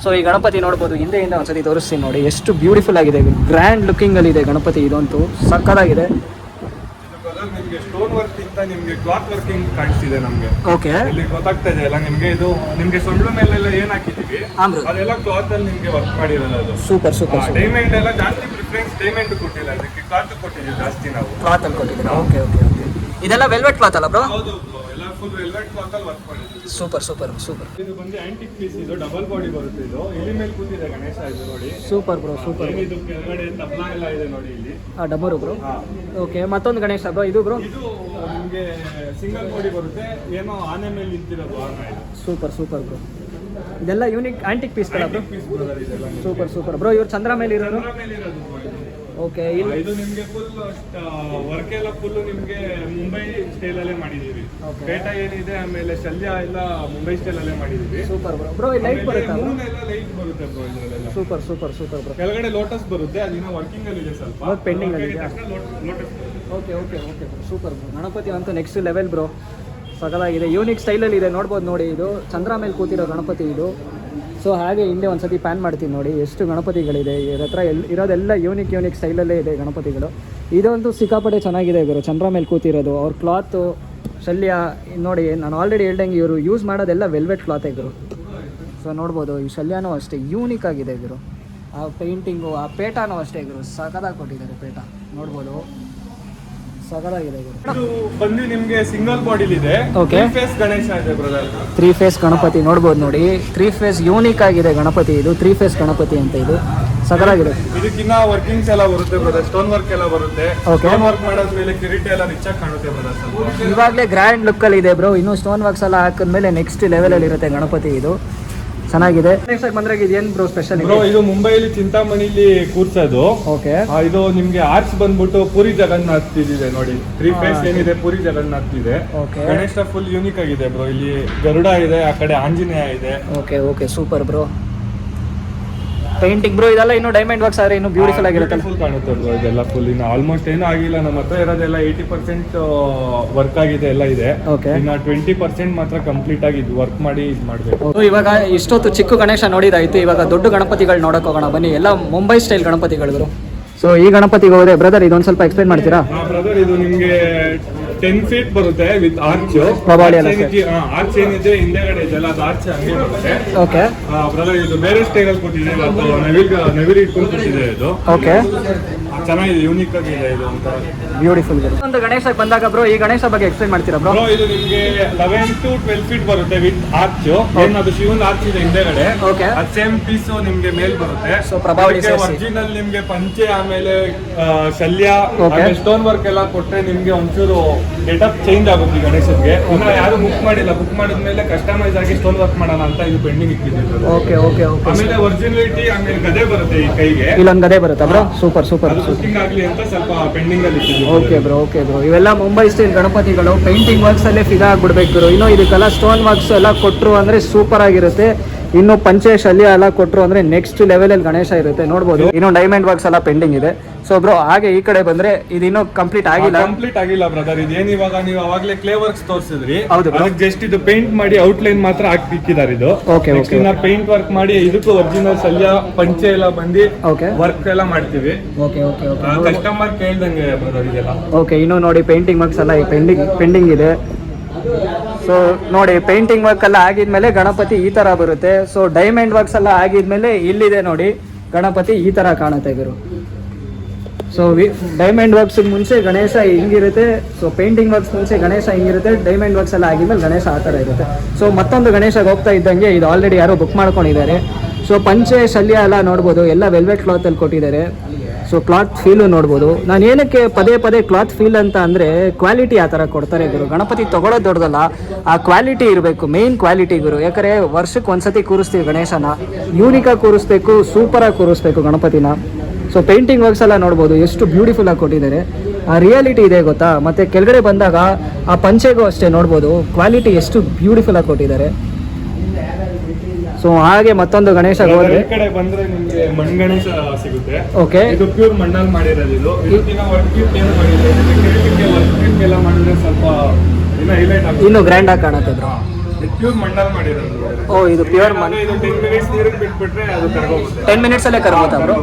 ಸೊ ಈ ಗಣಪತಿ ನೋಡ್ಬೋದು, ಹಿಂದೆಯಿಂದ ಒಂದ್ಸತಿ ತೋರಿಸ್ತೀನಿ ನೋಡಿ, ಎಷ್ಟು ಬ್ಯೂಟಿಫುಲ್ ಆಗಿದೆ, ಗ್ರ್ಯಾಂಡ್ ಲುಕ್ಕಿಂಗಲ್ಲಿ ಇದೆ ಗಣಪತಿ. ಇದಂತೂ ಸಕ್ಕತ್ತಾಗಿದೆ. ನಿಮಗೆ ಸ್ಟೋನ್ ವರ್ಕ್ ಇಂತ ನಿಮಗೆ ಕ್ಲಾತ್ ವರ್ಕಿಂಗ್ ಕಾಣಿಸ್ತಿದೆ ನಮಗೆ. ಇಲ್ಲಿ ಗೊತ್ತಾಗ್ತಾ ಇದೆ ಅಲ್ಲ ನಿಮಗೆ. ಇದು ನಿಮಗೆ ಸೊಳ್ಳು ಮೇಲೆಲ್ಲ ಏನ್ ಹಾಕಿದೀವಿ ಅದೆಲ್ಲ ಕ್ಲಾತ್ ಅಲ್ಲಿ ನಿಮಗೆ ವರ್ಕ್ ಮಾಡಿರೋದು. ಅದು ಸೂಪರ್ ಸೂಪರ್. ಡೈಮಂಡ್ ಎಲ್ಲ ಜಾಸ್ತಿ ಪ್ರಿಫರೆನ್ಸ್ ಡೈಮಂಡ್ ಕೊಟ್ಟಿಲ್ಲ, ಇದಕ್ಕೆ ಕ್ಲಾತ್ ಕೊಟ್ಟಿದ್ದೀವಿ ಜಾಸ್ತಿ ನಾವು. ಕ್ಲಾತ್ ಅಲ್ಲಿ ಕೊಟ್ಟಿದ್ದೀರಾ? Okay okay okay. ಇದೆಲ್ಲ ವೆಲ್ವೆಟ್ ಕ್ಲಾತ್ ಅಲ್ಲ ಬ್ರೋ? ಹೌದು, ಎಲ್ಲ ಫುಲ್ ವೆಲ್ವೆಟ್ ಕ್ಲಾತ್ ಅಲ್ಲಿ ವರ್ಕ್ ಮಾಡಿದ್ದೀವಿ. Super super super. ಇದು ಬಂದು ಆಂಟಿಕ್ ಪೀಸ್, ಇದು ಡಬಲ್ ಬಾಡಿ ಬರುತ್ತೆ. ಇದು ಎಲಿ ಮೇಲೆ ಕೂತಿದೆ ಗಣೇಶ, ಇದು ನೋಡಿ. Super bro, super. ಇದು ಕೆಳಗಡೆ ತಬಲಾ ಎಲ್ಲ ಇದೆ ನೋಡಿ ಇಲ್ಲಿ. ಡಮರು ಬ್ರೋ. ಓಕೆ, ಮತ್ತೊಂದು ಗಣೇಶ ಬ್ರೋ, ಇದು ಬ್ರೋ? ಇದು ನಿಮಗೆ ಸಿಂಗಲ್ ಬಾಡಿ ಬರುತ್ತೆ, ಏನೋ ಆನೆ ಮೇಲೆ ನಿಂತಿರೋದು ಆನೆ. Super super bro. ಇದೆಲ್ಲ unique antique piece bro? Super super bro. ಇವ್ರು ಚಂದ್ರ ಮೇಲೆ ಇರೋದು? ಓಕೆ. ಇದು ನಿಮಗೆ ಫುಲ್ ವರ್ಕ್ ಎಲ್ಲ ಫುಲ್ ನಿಮಗೆ ಮುಂಬೈ ಸ್ಟೈಲ್ ಅಲ್ಲೇ ಮಾಡಿದೀವಿ. ಪೇಟ ಏನಿದೆ, ಆಮೇಲೆ ಶಲ್ಯ ಎಲ್ಲ ಮುಂಬೈ ಸ್ಟೈಲ್ ಅಲ್ಲೇ ಮಾಡಿದೀವಿ. Super bro. ಬ್ರೋ ಲೈಟ್ ಬರುತ್ತೆ? ಎಲ್ಲ ಲೈಟ್ ಬರುತ್ತೆ ಬ್ರೋ ಇದರಲ್ಲೆಲ್ಲ. Super super super bro. ಕೆಳಗಡೆ ಲೋಟಸ್ ಬರುತ್ತೆ, ಅದಿನ ವರ್ಕಿಂಗ್ ಅಲ್ಲಿ ಇದೆ, ಸ್ವಲ್ಪ ಪೆಂಡಿಂಗ್ ಅಲ್ಲಿ ಇದೆ. Lotus. Okay okay okay bro, super bro. Ganapati ಅಂತೂ ನೆಕ್ಸ್ಟ್ ಲೆವೆಲ್ ಬ್ರೋ, ಸಕಲಾಗಿದೆ, ಯೂನಿಕ್ ಸ್ಟೈಲಲ್ಲಿ ಇದೆ ನೋಡ್ಬೋದು ನೋಡಿ. ಇದು ಚಂದ್ರ ಮೇಲೆ ಕೂತಿರೋ ಗಣಪತಿ, ಇದು ಸೊ ಹಾಗೆ ಹಿಂದೆ ಒಂದು ಸತಿ ಪ್ಯಾನ್ ಮಾಡ್ತೀನಿ ನೋಡಿ ಎಷ್ಟು ಗಣಪತಿಗಳಿದೆ ಇವ್ರ ಹತ್ರ ಇರೋದೆಲ್ಲ ಯೂನಿಕ್ ಸ್ಟೈಲಲ್ಲೇ ಇದೆ ಗಣಪತಿಗಳು. ಇದೊಂದು ಸಿಕ್ಕಾಪಟ್ಟೆ ಚೆನ್ನಾಗಿದೆ ಗುರು, ಚಂದ್ರ ಮೇಲೆ ಕೂತಿರೋದು. ಅವ್ರ ಕ್ಲಾತು ಶಲ್ಯ ನೋಡಿ, ನಾನು ಆಲ್ರೆಡಿ ಹೇಳ್ದಂಗೆ ಇವರು ಯೂಸ್ ಮಾಡೋದೆಲ್ಲ ವೆಲ್ವೆಟ್ ಕ್ಲಾತೇ ಗುರು. ಸೊ ನೋಡ್ಬೋದು ಈ ಶಲ್ಯನೂ ಅಷ್ಟೇ ಯೂನಿಕ್ ಆಗಿದೆ ಗುರು. ಆ ಪೇಂಟಿಂಗು, ಆ ಪೇಟನೂ ಅಷ್ಟೇ ಗುರು, ಸಖತ್ತಾಗಿ ಕೊಟ್ಟಿದ್ದಾರೆ ಪೇಟ. ನೋಡ್ಬೋದು ಸಖತ್ತಾಗಿದೆ ಗುರು. ಇದು ಬಂದು ನಿಮಗೆ ಸಿಂಗಲ್ ಬಾಡಿಲ್ ಇದೆ. ಓಕೆ, 3 ಫೇಸ್ ಗಣೇಶ ಇದೆ ಬ್ರದರ್. 3 ಫೇಸ್ ಗಣಪತಿ ನೋಡ್ಬೋದು ನೋಡಿ. 3 ಫೇಸ್ ಯೂನಿಕ್ ಆಗಿದೆ ಗಣಪತಿ ಇದು. 3 ಫೇಸ್ ಗಣಪತಿ ಅಂತ ಇದು ಸಖತ್ತಾಗಿದೆ. ಇದಕ್ಕಿನ್ನ ವರ್ಕಿಂಗ್ಸ್ ಎಲ್ಲ ಬರುತ್ತೆ ಬ್ರದರ್, ಸ್ಟೋನ್ ವರ್ಕ್ ಎಲ್ಲ ಬರುತ್ತೆ. ಸ್ಟೋನ್ ವರ್ಕ್ ಮಾಡೋದ್ಮೇಲೆ ಕಿರೀಟ ಎಲ್ಲ ರಿಚ್ ಆಗಿ ಕಾಣುತ್ತೆ ಬ್ರದರ್. ಇವಾಗಲೇ ಗ್ರ್ಯಾಂಡ್ ಲುಕ್ ಅಲ್ಲಿ ಇದೆ ಬ್ರೋ. ಇನ್ನು ಸ್ಟೋನ್ ವರ್ಕ್ಸ್ ಎಲ್ಲ ಹಾಕಿದ್ಮೇಲೆ ನೆಕ್ಸ್ಟ್ ಲೆವೆಲ್ ಅಲ್ಲಿ ಇರುತ್ತೆ ಗಣಪತಿ. ಇದು ಚೆನ್ನಾಗಿದೆ. ನೆಕ್ಸ್ಟ್ ಬಂದ್ರೆ ಇದೇನು ಬ್ರೋ ಸ್ಪೆಷಲ್ ಬ್ರೋ? ಇದು ಮುಂಬೈಲಿ ಚಿಂತಾಮಣಿಲಿ ಕೂರ್ಸೋದು. ಓಕೆ, ಇದು ನಿಮ್ಗೆ ಆರ್ಚ್ ಬಂದ್ಬಿಟ್ಟು ಪೂರಿ ಜಗನ್ನಾಥ್ ಇದೆ ನೋಡಿ. 3 ಫೇಸ್ ಏನಿದೆ ಪೂರಿ ಜಗನ್ನಾಥ್ ಇದೆ. ಗಣೇಶ ಫುಲ್ ಯೂನಿಕ್ ಆಗಿದೆ ಬ್ರೋ. ಇಲ್ಲಿ ಗರುಡ ಇದೆ, ಆ ಕಡೆ ಆಂಜನೇಯ ಇದೆ. Okay super bro. Painting bro ಇದೆಲ್ಲ ಇನ್ನು ಡೈಮಂಡ್ ವರ್ಕ್ಸ್ ಆದ್ರೆ ಇನ್ನು ಬ್ಯೂಟಿಫುಲ್ ಆಗಿರುತ್ತೆ. ಫುಲ್ ಕಾಣುತ್ತೆ ಬ್ರೋ ಇದೆಲ್ಲ. ಫುಲ್ ಇನ್ನು ಆಲ್ಮೋಸ್ಟ್ ಏನೂ ಆಗಿಲ್ಲ. ನಮ್ಮ ಹತ್ರ ಇರೋದೆಲ್ಲ 80% ವರ್ಕ್ ಆಗಿದೆ, ಎಲ್ಲ ಇದೆ. ಇನ್ನು 20% ಮಾತ್ರ ಕಂಪ್ಲೀಟ್ ಆಗಿ ವರ್ಕ್ ಮಾಡಿ ಇದು ಮಾಡಬೇಕು. ಇವಾಗ ಇಷ್ಟೊತ್ತು ಚಿಕ್ಕ ಗಣೇಶ ನೋಡಿದಾಯ್ತು, ಇವಾಗ ದೊಡ್ಡ ಗಣಪತಿಗಳು ನೋಡಕ್ ಹೋಗೋಣ ಬನ್ನಿ. ಎಲ್ಲ ಮುಂಬೈ ಸ್ಟೈಲ್ ಗಣಪತಿಗಳು. ಸೊ ಈ ಗಣಪತಿಗೆ ಹೋದ್ರೆ ಬ್ರದರ್ ಇದೊಂದು ಸ್ವಲ್ಪ ಎಕ್ಸ್ಪ್ಲೈನ್ ಮಾಡ್ತೀರಾ? ಬ್ರದರ್ ಇದು ನಿಮ್ಗೆ 10 ಫೀಟ್ ಬರುತ್ತೆ ವಿತ್ ಆರ್ಚ್. ಆರ್ಚ್ ಏನಿದೆ ಹಿಂದೆಗಡೆ ಇದೆಲ್ಲ ಅದು ಆರ್ಚ್ ಹಂಗೆ ಬರುತ್ತೆ. ಓಕೆ ಬ್ರದರ್ ಇದು ಬೇರೆ ಸ್ಟೈಲ್ ಅಲ್ಲಿ ಕೊಟ್ಟಿದೆ, ನವಿಲ್ ಇಟ್ಕೊಂಡು ಕೊಟ್ಟಿದೆ ಇದು. ಓಕೆ, ಚೆನ್ನಾಗಿದೆ, ಯೂನಿಕ್ ಆಗಿದೆ ಇದು ಅಂತ. ಬ್ಯೂಟಿಫುಲ್. ಒಂದು ಗಣೇಶಕ್ಕೆ ಬಂದಾಗ ಬ್ರೋ ಈ ಗಣೇಶ ಬಗ್ಗೆ ಎಕ್ಸ್ಪ್ಲೈನ್ ಮಾಡ್ತೀರಾ ಬ್ರೋ? ಇದು ನಿಮ್ಗೆ 11 to 12 ಫೀಟ್ ಬರುತ್ತೆ ವಿತ್ ಆರ್ಚ್. ಅದು ಶಿವನ್ ಆರ್ಚ್ ಇದೆ ಹಿಂದೆಗಡೆ. ಓಕೆ, ಸೇಮ್ ಪೀಸ್ ನಿಮ್ಗೆ ಮೇಲ್ ಬರುತ್ತೆ. ಸೊ ಪ್ರಭಾವಳಿ ಒರಿಜಿನಲ್ ನಿಮ್ಗೆ ಪಂಚೆ, ಆಮೇಲೆ ಶಲ್ಯ, ಸ್ಟೋನ್ ವರ್ಕ್ ಎಲ್ಲ ಕೊಟ್ರೆ ನಿಮ್ಗೆ ಒಂಚೂರು ಗೆಟಪ್ ಚೇಂಜ್ ಆಗುತ್ತೆ ಈ ಗಣೇಶನ್ಗೆ. ಯಾರು ಬುಕ್ ಮಾಡಿಲ್ಲ, ಬುಕ್ ಮಾಡಿದ್ಮೇಲೆ ಕಸ್ಟಮೈಸ್ ಆಗಿ ಸ್ಟೋನ್ ವರ್ಕ್ ಮಾಡೋಣ ಅಂತ ಇದು ಪೆಂಡಿಂಗ್ ಇಟ್ಟಿದ್ದೀವಿ. ಓಕೆ, ಆಮೇಲೆ ಒರಿಜಿನಾಲಿಟಿ, ಆಮೇಲೆ ಗದೆ ಬರುತ್ತೆ ಈ ಕೈಗೆ. ಇಲ್ಲೊಂದು ಗದೆ ಬರುತ್ತೆ ಬ್ರೋ. ಸೂಪರ್ ಬುಕಿಂಗ್ ಆಗ್ಲಿ ಅಂತ ಸ್ವಲ್ಪ ಪೆಂಡಿಂಗ್ ಅಲ್ಲಿ ಇಟ್ಟಿದ್ದೀವಿ. Okay bro. ಇವೆಲ್ಲ ಮುಂಬೈ ಸ್ಟೈಲ್ ಗಣಪತಿಗಳು. ಪೇಂಟಿಂಗ್ ವರ್ಕ್ಸ್ ಅಲ್ಲೇ ಫಿದಾ ಆಗ್ಬಿಡ್ಬೇಕು ಗುರು. ಇನ್ನು ಇದಕ್ಕೆಲ್ಲ ಸ್ಟೋನ್ ವರ್ಕ್ಸ್ ಎಲ್ಲ ಕೊಟ್ಟರು ಅಂದ್ರೆ ಸೂಪರ್ ಆಗಿರುತ್ತೆ. ಇನ್ನು ಪಂಚೆ ಶಲ್ಯ ಎಲ್ಲ ಕೊಟ್ಟರು ಅಂದ್ರೆ ನೆಕ್ಸ್ಟ್ ಲೆವೆಲ್ ಅಲ್ಲಿ ಗಣೇಶ ಇರುತ್ತೆ. ನೋಡ್ಬೋದು ಇನ್ನು ಡೈಮಂಡ್ ವರ್ಕ್ಸ್ ಎಲ್ಲ ಪೆಂಡಿಂಗ್ ಇದೆ. ಸೊ ಬ್ರೋ ಹಾಗೆ ಈ ಕಡೆ ಬಂದ್ರೆ ಇದು ಇನ್ನೂ ಕಂಪ್ಲೀಟ್ ಆಗಿಲ್ಲ ಬ್ರದರ್. ಇದೇನು ಇವಾಗ ನೀವು ಅವಾಗಲೇ ಕ್ಲೇ ವರ್ಕ್ಸ್ ತೋರಿಸಿದ್ರಿ, ಹೌದು ಜಸ್ಟ್ ಇದು ಪೇಂಟ್ ಮಾಡಿ ಔಟ್ಲೈನ್ ಮಾತ್ರ ಹಾಕಿಕ್ಕಿದ್ದಾರೆ ಇದು. ಓಕೆ, ಪೇಂಟ್ ವರ್ಕ್ ಮಾಡಿ ಇದಕ್ಕೂ ಒರಿಜಿನಲ್ ಶಲ್ಯ ಪಂಚೆ ಎಲ್ಲ ಬಂದು ವರ್ಕ್ ಎಲ್ಲ ಮಾಡ್ತೀವಿ. ಕಸ್ಟಮರ್ ಕೇಳ್ದಂಗೆ ಬ್ರದರ್ ಇದೆಲ್ಲ. ಓಕೆ, ಇನ್ನು ನೋಡಿ ಪೇಂಟಿಂಗ್ ವರ್ಕ್ಸ್ ಎಲ್ಲ ಪೆಂಡಿಂಗ್ ಇದೆ. ಸೊ ನೋಡಿ ಪೇಂಟಿಂಗ್ ವರ್ಕ್ ಎಲ್ಲ ಆಗಿದ್ಮೇಲೆ ಗಣಪತಿ ಈ ತರ ಬರುತ್ತೆ. ಸೊ ಡೈಮಂಡ್ ವರ್ಕ್ಸ್ ಎಲ್ಲ ಆಗಿದ್ಮೇಲೆ ಇಲ್ಲಿದೆ ನೋಡಿ ಗಣಪತಿ ಈ ತರ ಕಾಣುತ್ತೆ ಗುರು. ಸೊ ಡೈಮಂಡ್ ವರ್ಕ್ಸ್ ಮುಂಚೆ ಗಣೇಶ ಹಿಂಗಿರುತ್ತೆ. ಸೊ ಪೇಂಟಿಂಗ್ ವರ್ಕ್ಸ್ ಮುಂಚೆ ಗಣೇಶ ಹಿಂಗಿರುತ್ತೆ. ಡೈಮಂಡ್ ವರ್ಕ್ಸ್ ಎಲ್ಲ ಆಗಿದ್ಮೇಲೆ ಗಣೇಶ ಆ ಥರ ಇರುತ್ತೆ. ಸೊ ಮತ್ತೊಂದು ಗಣೇಶಗೆ ಹೋಗ್ತಾ ಇದ್ದಂಗೆ ಇದು ಆಲ್ರೆಡಿ ಯಾರೋ ಬುಕ್ ಮಾಡ್ಕೊಂಡಿದ್ದಾರೆ. ಸೊ ಪಂಚೆ ಶಲ್ಯ ಎಲ್ಲ ನೋಡ್ಬೋದು, ಎಲ್ಲ ವೆಲ್ವೆಟ್ ಕ್ಲಾತಲ್ಲಿ ಕೊಟ್ಟಿದ್ದಾರೆ. ಸೊ ಕ್ಲಾತ್ ಫೀಲು ನೋಡ್ಬೋದು. ನಾನು ಏನಕ್ಕೆ ಪದೇ ಕ್ಲಾತ್ ಫೀಲ್ ಅಂತ ಅಂದರೆ ಕ್ವಾಲಿಟಿ ಆ ಥರ ಕೊಡ್ತಾರೆ ಗುರು. ಗಣಪತಿ ತೊಗೊಳೋದು ದೊಡ್ಡದಲ್ಲ, ಆ ಕ್ವಾಲಿಟಿ ಇರಬೇಕು, ಮೇನ್ ಕ್ವಾಲಿಟಿ ಗುರು. ಯಾಕಂದರೆ ವರ್ಷಕ್ಕೆ ಒಂದ್ಸತಿ ಕೂರಿಸ್ತೀವಿ ಗಣೇಶನ, ಯೂನಿಕಾಗಿ ಕೂರಿಸ್ಬೇಕು, ಸೂಪರಾಗಿ ಕೂರಿಸ್ಬೇಕು ಗಣಪತಿನ. ಸೊ ಪೇಂಟಿಂಗ್ ವರ್ಕ್ಸ್ ಎಲ್ಲ ನೋಡ್ಬೋದು ಎಷ್ಟು ಬ್ಯೂಟಿಫುಲ್ ಆಗಿ ಕೊಟ್ಟಿದ್ದಾರೆ. ಆ ರಿಯಾಲಿಟಿ ಇದೆ ಗೊತ್ತಾ. ಮತ್ತು ಕೆಳಗಡೆ ಬಂದಾಗ ಆ ಪಂಚೆಗೂ ಅಷ್ಟೇ ನೋಡ್ಬೋದು ಕ್ವಾಲಿಟಿ ಎಷ್ಟು ಬ್ಯೂಟಿಫುಲ್ ಆಗಿ ಕೊಟ್ಟಿದ್ದಾರೆ. ಸೊ ಹಾಗೆ ಮತ್ತೊಂದು ಗಣೇಶ ಹೋದ್ರೆ ಈ ಕಡೆ ಬಂದ್ರೆ ನಿಮಗೆ ಮಣ್ಣು ಗಣೇಶ ಸಿಗುತ್ತೆ. ಓಕೆ, ಇದು ಪ್ಯೂರ್ ಮಣ್ಣಲ್ಲಿ ಮಾಡಿರೋದು. ಇದಕ್ಕಿಂತ ವರ್ಕ್ ಏನು ಮಾಡಿಲ್ಲ. ಇದಕ್ಕೆ ವರ್ಕ್ ಎಲ್ಲ ಮಾಡಿದ್ರೆ ಸ್ವಲ್ಪ ಹೈಲೈಟ್ ಆಗುತ್ತೆ, ಇನ್ನು ಗ್ರ್ಯಾಂಡ್ ಆಗಿ ಕಾಣುತ್ತೆ ಬ್ರೋ. ಪ್ಯೂರ್ ಮಣ್ಣಲ್ಲಿ ಮಾಡಿರೋದು. ಓ, ಇದು ಪ್ಯೂರ್ ಮಣ್ಣು. ಇದು 10 ಮಿನಿಟ್ಸ್ ನೀರಿಗೆ ಬಿಟ್ಬಿಟ್ರೆ ಅದು ಕರಗೋಗುತ್ತೆ. 10 ಮಿನಿಟ್ಸಲ್ಲೇ ಕರಗೋತಾ ಬ್ರೋ?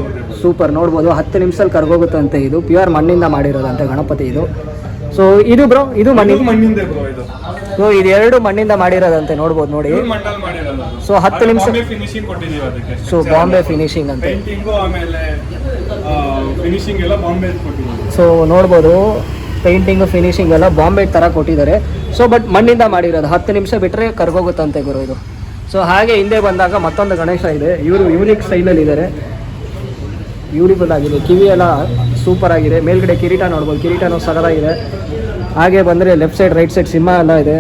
ಸೂಪರ್. ನೋಡ್ಬೋದು 10 ನಿಮಿಷದಲ್ಲಿ ಕರಗೋಗುತ್ತಂತೆ. ಇದು ಪ್ಯೂರ್ ಮಣ್ಣಿಂದ ಮಾಡಿರೋದಂತೆ ಗಣಪತಿ ಇದು. ಸೊ ಇದು ಬ್ರೋ ಇದು ಮಣ್ಣಿಂದ ಬ್ರೋ ಇದು. ಸೊ ಇದೆರಡು ಮಣ್ಣಿಂದ ಮಾಡಿರೋದಂತೆ ನೋಡ್ಬೋದು ನೋಡಿ. ಸೊ 10 ನಿಮಿಷ ಫಿನಿಶಿಂಗ್ ಕೊಟ್ಟಿದ್ದೀವಿ ಅದಕ್ಕೆ. ಸೊ ಬಾಂಬೆ ಫಿನಿಶಿಂಗ್ ಅಂತ. ಪೇಂಟಿಂಗು ಆಮೇಲೆ ಫಿನಿಶಿಂಗ್ ಎಲ್ಲ ಬಾಂಬೆ ಕೊಟ್ಟಿದ್ದೀವಿ. ಸೊ ನೋಡ್ಬೋದು ಪೇಂಟಿಂಗು ಫಿನಿಶಿಂಗ್ ಎಲ್ಲ ಬಾಂಬೆ ಥರ ಕೊಟ್ಟಿದ್ದಾರೆ. ಸೊ ಬಟ್ ಮಣ್ಣಿಂದ ಮಾಡಿರೋದು. 10 ನಿಮಿಷ ಬಿಟ್ಟರೆ ಕರ್ಗೋಗುತ್ತಂತೆ ಗುರು ಇದು. ಸೊ ಹಾಗೆ ಹಿಂದೆ ಬಂದಾಗ ಮತ್ತೊಂದು ಗಣೇಶ ಇದೆ. ಇವರು ಯೂನಿಕ್ ಸ್ಟೈಲಲ್ಲಿ ಇದ್ದಾರೆ, ಬ್ಯೂಟಿಫುಲ್ ಆಗಿದೆ. ಕಿವಿ ಎಲ್ಲ ಸೂಪರ್ ಆಗಿದೆ. ಮೇಲ್ಗಡೆ ಕಿರೀಟ ನೋಡ್ಬೋದು, ಕಿರೀಟನೂ ಸಗದಾಗಿದೆ. ಹಾಗೆ ಬಂದರೆ ಲೆಫ್ಟ್ ಸೈಡ್ ರೈಟ್ ಸೈಡ್ ಸಿಂಹ ಎಲ್ಲ ಇದೆ.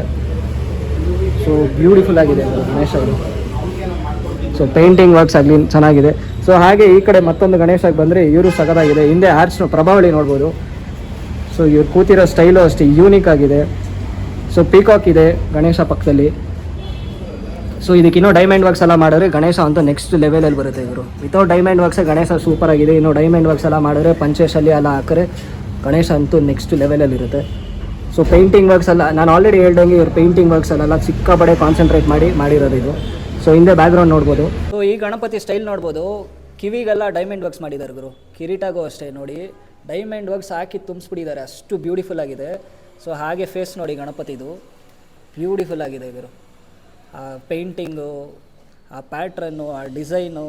ಸೊ ಬ್ಯೂಟಿಫುಲ್ ಆಗಿದೆ ಗಣೇಶ ಅವರು. ಸೊ ಪೇಂಟಿಂಗ್ ವರ್ಕ್ಸ್ ಆಗಲಿ ಚೆನ್ನಾಗಿದೆ. ಸೊ ಹಾಗೆ ಈ ಕಡೆ ಮತ್ತೊಂದು ಗಣೇಶಕ್ಕೆ ಬಂದರೆ ಇವರು ಸಗದಾಗಿದೆ. ಹಿಂದೆ ಆರ್ಚ್ನ ಪ್ರಭಾವಳಿ ನೋಡ್ಬೋದು. ಸೊ ಇವ್ರು ಕೂತಿರೋ ಸ್ಟೈಲು ಅಷ್ಟೇ ಯೂನಿಕ್ ಆಗಿದೆ. ಸೊ ಪೀಕಾಕ್ ಇದೆ ಗಣೇಶ ಪಕ್ಕದಲ್ಲಿ. ಸೊ ಇದಕ್ಕಿನ್ನೂ ಡೈಮಂಡ್ ವರ್ಕ್ಸ್ ಎಲ್ಲ ಮಾಡಿದ್ರೆ ಗಣೇಶ ಅಂತೂ ನೆಕ್ಸ್ಟ್ ಲೆವೆಲಲ್ಲಿ ಬರುತ್ತೆ ಇವರು. ವಿತೌಟ್ ಡೈಮಂಡ್ ವರ್ಕ್ಸೇ ಗಣೇಶ ಸೂಪರ್ ಆಗಿದೆ. ಇನ್ನು ಡೈಮಂಡ್ ವರ್ಕ್ಸ್ ಎಲ್ಲ ಮಾಡಿದ್ರೆ ಪಂಚೆ ಶಲ್ಯ ಎಲ್ಲ ಹಾಕಿದ್ರೆ ಗಣೇಶ ಅಂತೂ ನೆಕ್ಸ್ಟ್ ಲೆವೆಲಲ್ಲಿ ಇರುತ್ತೆ. ಸೊ ಪೇಂಟಿಂಗ್ ವರ್ಕ್ಸ್ ಎಲ್ಲ ನಾನು ಆಲ್ರೆಡಿ ಹೇಳ್ದಂಗೆ ಇವ್ರು ಪೇಂಟಿಂಗ್ ವರ್ಕ್ಸ್ ಎಲ್ಲ ಸಿಕ್ಕಾಪಡೆ ಕಾನ್ಸಂಟ್ರೇಟ್ ಮಾಡಿರೋದು ಇದು. ಸೊ ಹಿಂದೆ ಬ್ಯಾಕ್ಗ್ರೌಂಡ್ ನೋಡ್ಬೋದು. ಸೊ ಈ ಗಣಪತಿ ಸ್ಟೈಲ್ ನೋಡ್ಬೋದು, ಕಿವಿಗೆಲ್ಲ ಡೈಮಂಡ್ ವರ್ಕ್ಸ್ ಮಾಡಿದ್ದಾರೆ ಗುರು. ಕಿರೀಟಗೂ ಅಷ್ಟೇ ನೋಡಿ, ಡೈಮಂಡ್ ವರ್ಕ್ಸ್ ಹಾಕಿ ತುಂಬಿಸ್ಬಿಟ್ಟಿದ್ದಾರೆ, ಅಷ್ಟು ಬ್ಯೂಟಿಫುಲ್ ಆಗಿದೆ. ಸೊ ಹಾಗೆ ಫೇಸ್ ನೋಡಿ ಗಣಪತಿದು, ಬ್ಯೂಟಿಫುಲ್ ಆಗಿದೆ ಗುರು. ಆ ಪೇಂಟಿಂಗು, ಆ ಪ್ಯಾಟ್ರನ್ನು, ಆ ಡಿಸೈನು.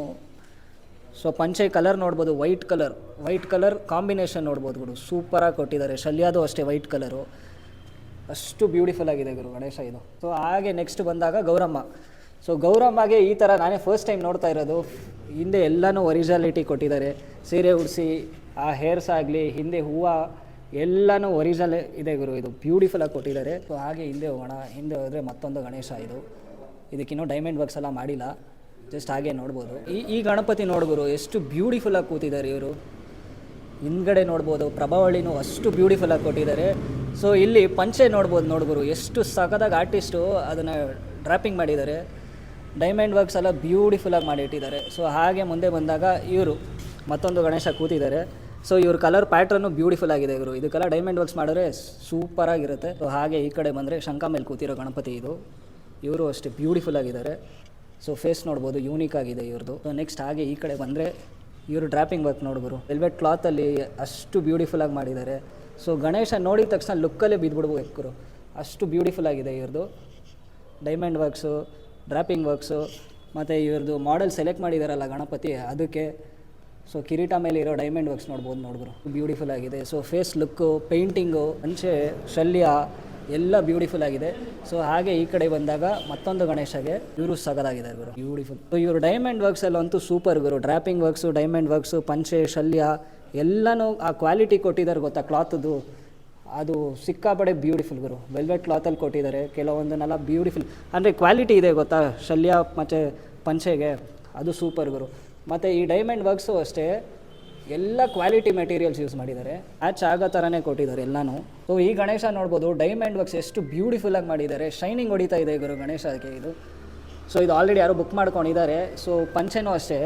ಸೊ ಪಂಚೆ ಕಲರ್ ನೋಡ್ಬೋದು, ವೈಟ್ ಕಲರ್ ಕಾಂಬಿನೇಷನ್ ನೋಡ್ಬೋದು ಗುರು, ಸೂಪರಾಗಿ ಕೊಟ್ಟಿದ್ದಾರೆ. ಶಲ್ಯದು ಅಷ್ಟೇ ವೈಟ್ ಕಲರು, ಅಷ್ಟು ಬ್ಯೂಟಿಫುಲ್ ಆಗಿದೆ ಗುರು ಗಣೇಶ ಇದು. ಸೊ ಹಾಗೆ ನೆಕ್ಸ್ಟ್ ಬಂದಾಗ ಗೌರಮ್ಮ. ಸೊ ಗೌರಮ್ಮಗೆ ಈ ಥರ ನಾನೇ ಫಸ್ಟ್ ಟೈಮ್ ನೋಡ್ತಾ ಇರೋದು. ಹಿಂದೆ ಎಲ್ಲನೂ ಒರಿಜಿನಾಲಿಟಿ ಕೊಟ್ಟಿದ್ದಾರೆ, ಸೀರೆ ಉಡಿಸಿ, ಆ ಹೇರ್ಸ್ ಆಗಲಿ, ಹಿಂದೆ ಹೂವು ಎಲ್ಲನೂ ಒರಿಜಿನಲ್ ಇದೆ ಗುರು. ಇದು ಬ್ಯೂಟಿಫುಲ್ಲಾಗಿ ಕೊಟ್ಟಿದ್ದಾರೆ. ಸೊ ಹಾಗೆ ಹಿಂದೆ ಹೋಗೋಣ. ಹಿಂದೆ ಹೋದರೆ ಮತ್ತೊಂದು ಗಣೇಶ ಇದು. ಇದಕ್ಕಿನ್ನೂ ಡೈಮಂಡ್ ವರ್ಕ್ಸ್ ಎಲ್ಲ ಮಾಡಿಲ್ಲ, ಜಸ್ಟ್ ಹಾಗೆ ನೋಡ್ಬೋದು. ಈ ಗಣಪತಿ ನೋಡ್ಗುರು, ಎಷ್ಟು ಬ್ಯೂಟಿಫುಲ್ಲಾಗಿ ಕೂತಿದ್ದಾರೆ ಇವರು. ಹಿಂದ್ಗಡೆ ನೋಡ್ಬೋದು, ಪ್ರಭಾವಳಿನೂ ಅಷ್ಟು ಬ್ಯೂಟಿಫುಲ್ಲಾಗಿ ಕೊಟ್ಟಿದ್ದಾರೆ. ಸೊ ಇಲ್ಲಿ ಪಂಚೆ ನೋಡ್ಬೋದು ನೋಡ್ಗುರು, ಎಷ್ಟು ಸಖತ್ತಾಗಿ ಆರ್ಟಿಸ್ಟು ಅದನ್ನು ಡ್ರಾಪಿಂಗ್ ಮಾಡಿದ್ದಾರೆ. ಡೈಮಂಡ್ ವರ್ಕ್ಸ್ ಎಲ್ಲ ಬ್ಯೂಟಿಫುಲ್ಲಾಗಿ ಮಾಡಿಟ್ಟಿದ್ದಾರೆ. ಸೊ ಹಾಗೆ ಮುಂದೆ ಬಂದಾಗ ಇವರು ಮತ್ತೊಂದು ಗಣೇಶ ಕೂತಿದ್ದಾರೆ. ಸೊ ಇವ್ರ ಕಲರ್ ಪ್ಯಾಟ್ರನ್ನು ಬ್ಯೂಟಿಫುಲ್ ಆಗಿದೆ ಇವರು. ಇದಕ್ಕೆಲ್ಲ ಡೈಮಂಡ್ ವರ್ಕ್ಸ್ ಮಾಡಿದ್ರೆ ಸೂಪರಾಗಿರುತ್ತೆ. ಸೊ ಹಾಗೆ ಈ ಕಡೆ ಬಂದರೆ ಶಂಖ ಮೇಲೆ ಕೂತಿರೋ ಗಣಪತಿ ಇದು. ಇವರು ಅಷ್ಟೇ ಬ್ಯೂಟಿಫುಲ್ ಆಗಿದ್ದಾರೆ. ಸೊ ಫೇಸ್ ನೋಡ್ಬೋದು, ಯೂನಿಕ್ ಆಗಿದೆ ಇವ್ರದ್ದು. ಸೊ ನೆಕ್ಸ್ಟ್ ಹಾಗೆ ಈ ಕಡೆ ಬಂದರೆ ಇವರು ಡ್ರಾಪಿಂಗ್ ವರ್ಕ್ ನೋಡ್ಬೋದು, ವೆಲ್ವೆಟ್ ಕ್ಲಾತಲ್ಲಿ ಅಷ್ಟು ಬ್ಯೂಟಿಫುಲ್ಲಾಗಿ ಮಾಡಿದ್ದಾರೆ. ಸೊ ಗಣೇಶ ನೋಡಿದ ತಕ್ಷಣ ಲುಕ್ಕಲ್ಲೇ ಬಿದ್ದುಬಿಡ್ಬೇಕು ಗುರು, ಅಷ್ಟು ಬ್ಯೂಟಿಫುಲ್ ಆಗಿದೆ ಇವ್ರದ್ದು. ಡೈಮಂಡ್ ವರ್ಕ್ಸು, ಡ್ರಾಪಿಂಗ್ ವರ್ಕ್ಸು, ಮತ್ತು ಇವ್ರದ್ದು ಮಾಡೆಲ್ ಸೆಲೆಕ್ಟ್ ಮಾಡಿದಾರಲ್ಲ ಗಣಪತಿ ಅದಕ್ಕೆ. ಸೊ ಕಿರೀಟ ಮೇಲೆ ಇರೋ ಡೈಮಂಡ್ ವರ್ಕ್ಸ್ ನೋಡ್ಬೋದು ಬ್ಯೂಟಿಫುಲ್ ಆಗಿದೆ. ಸೊ ಫೇಸ್ ಲುಕ್ಕು, ಪೇಂಟಿಂಗು, ಅಂಚೆ, ಶಲ್ಯ ಎಲ್ಲ ಬ್ಯೂಟಿಫುಲ್ ಆಗಿದೆ. ಸೊ ಹಾಗೆ ಈ ಕಡೆ ಬಂದಾಗ ಮತ್ತೊಂದು ಗಣೇಶಗೆ ಇವರು ಸಗದಾಗಿದ್ದಾರೆ ಗುರು, ಬ್ಯೂಟಿಫುಲ್. ಸೊ ಇವರು ಡೈಮಂಡ್ ವರ್ಕ್ಸ್ ಎಲ್ಲ ಅಂತೂ ಸೂಪರ್ ಗುರು. ಡ್ರಾಪಿಂಗ್ ವರ್ಕ್ಸು, ಡೈಮಂಡ್ ವರ್ಕ್ಸು, ಪಂಚೆ, ಶಲ್ಯ ಎಲ್ಲನೂ ಆ ಕ್ವಾಲಿಟಿ ಕೊಟ್ಟಿದ್ದಾರೆ ಗೊತ್ತಾ ಕ್ಲಾತದ್ದು, ಅದು ಸಿಕ್ಕಾಪಡೆ ಬ್ಯೂಟಿಫುಲ್ ಗುರು. ವೆಲ್ವೆಟ್ ಕ್ಲಾತಲ್ಲಿ ಕೊಟ್ಟಿದ್ದಾರೆ, ಕೆಲವೊಂದನ್ನೆಲ್ಲ ಬ್ಯೂಟಿಫುಲ್ ಅಂದರೆ ಕ್ವಾಲಿಟಿ ಇದೆ ಗೊತ್ತಾ ಶಲ್ಯ ಮತ್ತು ಪಂಚೆಗೆ, ಅದು ಸೂಪರ್ ಗುರು. ಮತ್ತು ಈ ಡೈಮಂಡ್ ವರ್ಕ್ಸು ಅಷ್ಟೇ ಎಲ್ಲ ಕ್ವಾಲಿಟಿ ಮೆಟೀರಿಯಲ್ಸ್ ಯೂಸ್ ಮಾಡಿದ್ದಾರೆ, ಮ್ಯಾಚ್ ಆಗೋ ಥರನೇ ಕೊಟ್ಟಿದ್ದಾರೆ ಎಲ್ಲನೂ. ಸೊ ಈ ಗಣೇಶ ನೋಡ್ಬೋದು, ಡೈಮಂಡ್ ವರ್ಕ್ಸ್ ಎಷ್ಟು ಬ್ಯೂಟಿಫುಲ್ಲಾಗಿ ಮಾಡಿದ್ದಾರೆ, ಶೈನಿಂಗ್ ಹೊಡಿತಾ ಇದೆ ಗುರು ಗಣೇಶಕ್ಕೆ ಇದು. ಸೊ ಇದು ಆಲ್ರೆಡಿ ಯಾರೋ ಬುಕ್ ಮಾಡ್ಕೊಂಡಿದ್ದಾರೆ. ಸೊ ಪಂಚೆನೂ ಅಷ್ಟೇ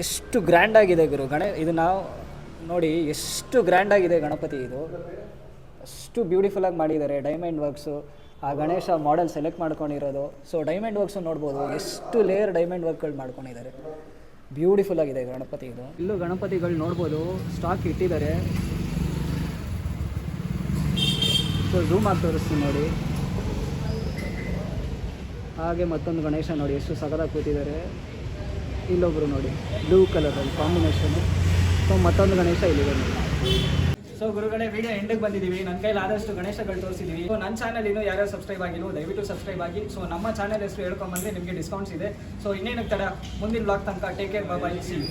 ಎಷ್ಟು ಗ್ರ್ಯಾಂಡಾಗಿದೆ ಗುರು. ಇದು ನಾವು ನೋಡಿ ಎಷ್ಟು ಗ್ರ್ಯಾಂಡಾಗಿದೆ ಗಣಪತಿ ಇದು, ಅಷ್ಟು ಬ್ಯೂಟಿಫುಲ್ಲಾಗಿ ಮಾಡಿದ್ದಾರೆ. ಡೈಮಂಡ್ ವರ್ಕ್ಸು, ಆ ಗಣೇಶ ಮಾಡೆಲ್ ಸೆಲೆಕ್ಟ್ ಮಾಡ್ಕೊಂಡಿರೋದು. ಸೊ ಡೈಮಂಡ್ ವರ್ಕ್ಸು ನೋಡ್ಬೋದು, ಎಷ್ಟು ಲೇಯರ್ ಡೈಮಂಡ್ ವರ್ಕ್ಗಳು ಮಾಡ್ಕೊಂಡಿದ್ದಾರೆ, ಬ್ಯೂಟಿಫುಲ್ ಆಗಿದೆ ಗಣಪತಿ ಇದು. ಇಲ್ಲೂ ಗಣಪತಿಗಳು ನೋಡ್ಬೋದು, ಸ್ಟಾಕ್ ಇಟ್ಟಿದ್ದಾರೆ. ಸೊ ಝೂಮ್ ಆಗಿ ತೋರಿಸ್ತೀನಿ ನೋಡಿ. ಹಾಗೆ ಮತ್ತೊಂದು ಗಣೇಶ ನೋಡಿ ಎಷ್ಟು ಸಗದಾಗಿ ಕೂತಿದ್ದಾರೆ. ಇಲ್ಲೊಬ್ರು ನೋಡಿ ಬ್ಲೂ ಕಲರಲ್ಲಿ ಕಾಂಬಿನೇಷನು. ಸೊ ಮತ್ತೊಂದು ಗಣೇಶ ಇಲ್ಲಿದೆ ನೋಡಿ. ಸೊ ಗುರುಗಳೇ, ವಿಡಿಯೋ ಎಂಡಿಗೆ ಬಂದಿದ್ದೀವಿ. ನನ್ನ ಕೈಲಿ ಆದಷ್ಟು ಗಣೇಶಗಳು ತೋರಿಸಿದ್ದೀವಿ. ಸೊ ನನ್ನ ಚಾನಲ್ ಇನ್ನೂ ಯಾರ್ಯಾರು ಸಬ್ಸ್ಕ್ರೈಬ್ ಆಗಿಲ್ಲ ದಯವಿಟ್ಟು ಸಬ್ಸ್ಕ್ರೈಬ್ ಆಗಿ. ಸೊ ನಮ್ಮ ಚಾನಲ್ ಹೆಸರು ಹೇಳ್ಕೊಂಬಂದರೆ ನಿಮಗೆ ಡಿಸ್ಕೌಂಟ್ಸ್ ಇದೆ. ಸೊ ಇನ್ನೇನಕ್ಕೆ ತಡ, ಮುಂದಿನ ಬ್ಲಾಗ್ ತನಕ take care, bye, see you.